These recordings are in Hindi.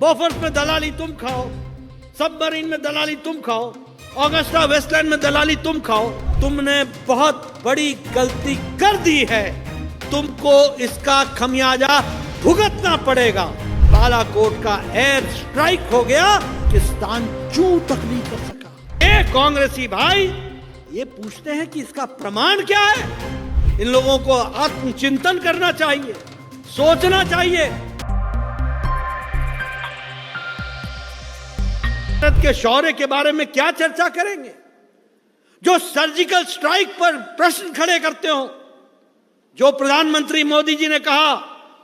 बोफर्स में दलाली तुम खाओ, सबमरीन में दलाली तुम खाओ, ऑगस्टा वेस्टलैंड में दलाली तुम खाओ। तुमने बहुत बड़ी गलती कर दी है, तुमको इसका खमियाजा भुगतना पड़ेगा। बालाकोट का एयर स्ट्राइक हो गया, पाकिस्तान चू तक नहीं कर सका। ये कांग्रेसी भाई ये पूछते हैं कि इसका प्रमाण क्या है। इन लोगों को आत्मचिंतन करना चाहिए, सोचना चाहिए। भारत के शौर्य के बारे में क्या चर्चा करेंगे जो सर्जिकल स्ट्राइक पर प्रश्न खड़े करते हो। जो प्रधानमंत्री मोदी जी ने कहा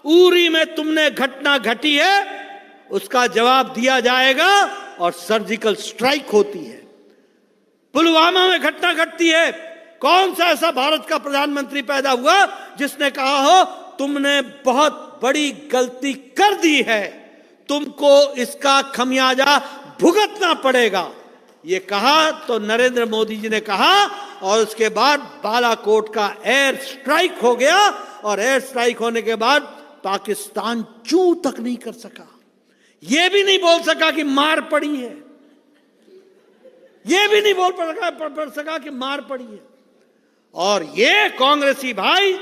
उरी में तुमने घटना घटी है, उसका जवाब दिया जाएगा और सर्जिकल स्ट्राइक होती है। पुलवामा में घटना घटती है, कौन सा ऐसा भारत का प्रधानमंत्री पैदा हुआ जिसने कहा हो तुमने बहुत बड़ी गलती कर दी है, तुमको इसका खमियाजा भुगतना पड़ेगा। ये कहा तो नरेंद्र मोदी जी ने कहा और उसके बाद बालाकोट का एयर स्ट्राइक हो गया और एयर स्ट्राइक होने के बाद पाकिस्तान चू तक नहीं कर सका। ये भी नहीं बोल सका कि मार पड़ी है, ये भी नहीं बोल पड़ सका कि मार पड़ी है। और ये कांग्रेसी भाई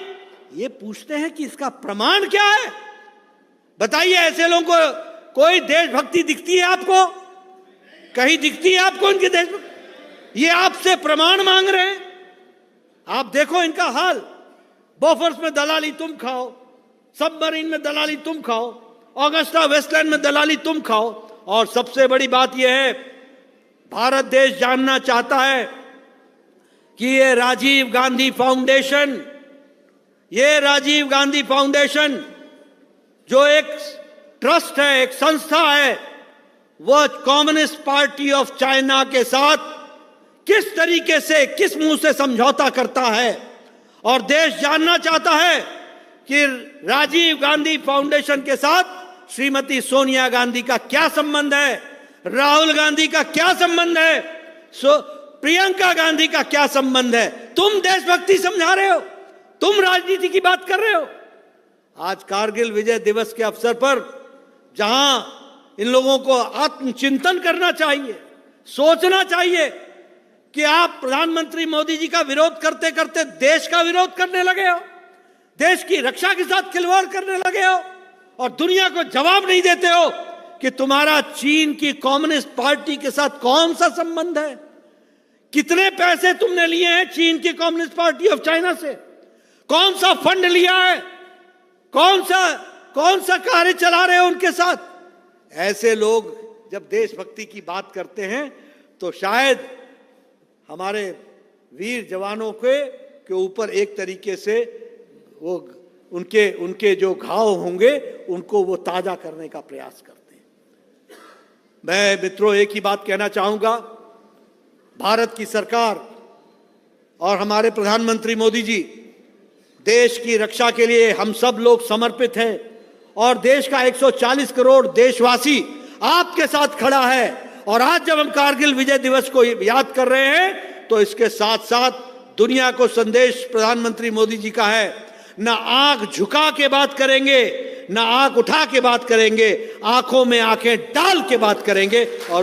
ये पूछते हैं कि इसका प्रमाण क्या है। बताइए, ऐसे लोगों को कोई देशभक्ति दिखती है आपको? कहीं दिखती है आपको इनकी देशभक्ति? ये आपसे प्रमाण मांग रहे हैं। आप देखो इनका हाल। बोफर्स में दलाली तुम खाओ, सबमरीन में दलाली तुम खाओ, ऑगस्टा वेस्टलैंड में दलाली तुम खाओ। और सबसे बड़ी बात यह है, भारत देश जानना चाहता है कि ये राजीव गांधी फाउंडेशन जो एक ट्रस्ट है, एक संस्था है, वह कम्युनिस्ट पार्टी ऑफ चाइना के साथ किस तरीके से, किस मुंह से समझौता करता है। और देश जानना चाहता है कि राजीव गांधी फाउंडेशन के साथ श्रीमती सोनिया गांधी का क्या संबंध है, राहुल गांधी का क्या संबंध है, प्रियंका गांधी का क्या संबंध है। तुम देशभक्ति समझा रहे हो, तुम राजनीति की बात कर रहे हो। आज कारगिल विजय दिवस के अवसर पर जहां इन लोगों को आत्मचिंतन करना चाहिए, सोचना चाहिए कि आप प्रधानमंत्री मोदी जी का विरोध करते करते देश का विरोध करने लगे हो, देश की रक्षा के साथ खिलवाड़ करने लगे हो और दुनिया को जवाब नहीं देते हो कि तुम्हारा चीन की कम्युनिस्ट पार्टी के साथ कौन सा संबंध है, कितने पैसे तुमने लिए हैं चीन की कम्युनिस्ट पार्टी ऑफ चाइना से, कौन सा फंड लिया है, कौन सा कार्य चला रहे हो उनके साथ। ऐसे लोग जब देशभक्ति की बात करते हैं तो शायद हमारे वीर जवानों के ऊपर एक तरीके से वो उनके जो घाव होंगे उनको वो ताजा करने का प्रयास करते हैं। मैं मित्रों एक ही बात कहना चाहूंगा, भारत की सरकार और हमारे प्रधानमंत्री मोदी जी देश की रक्षा के लिए हम सब लोग समर्पित हैं और देश का 140 करोड़ देशवासी आपके साथ खड़ा है। और आज जब हम कारगिल विजय दिवस को याद कर रहे हैं तो इसके साथ साथ दुनिया को संदेश प्रधानमंत्री मोदी जी का है, न आंख झुका के बात करेंगे, न आंख उठा के बात करेंगे, आंखों में आंखें डाल के बात करेंगे। और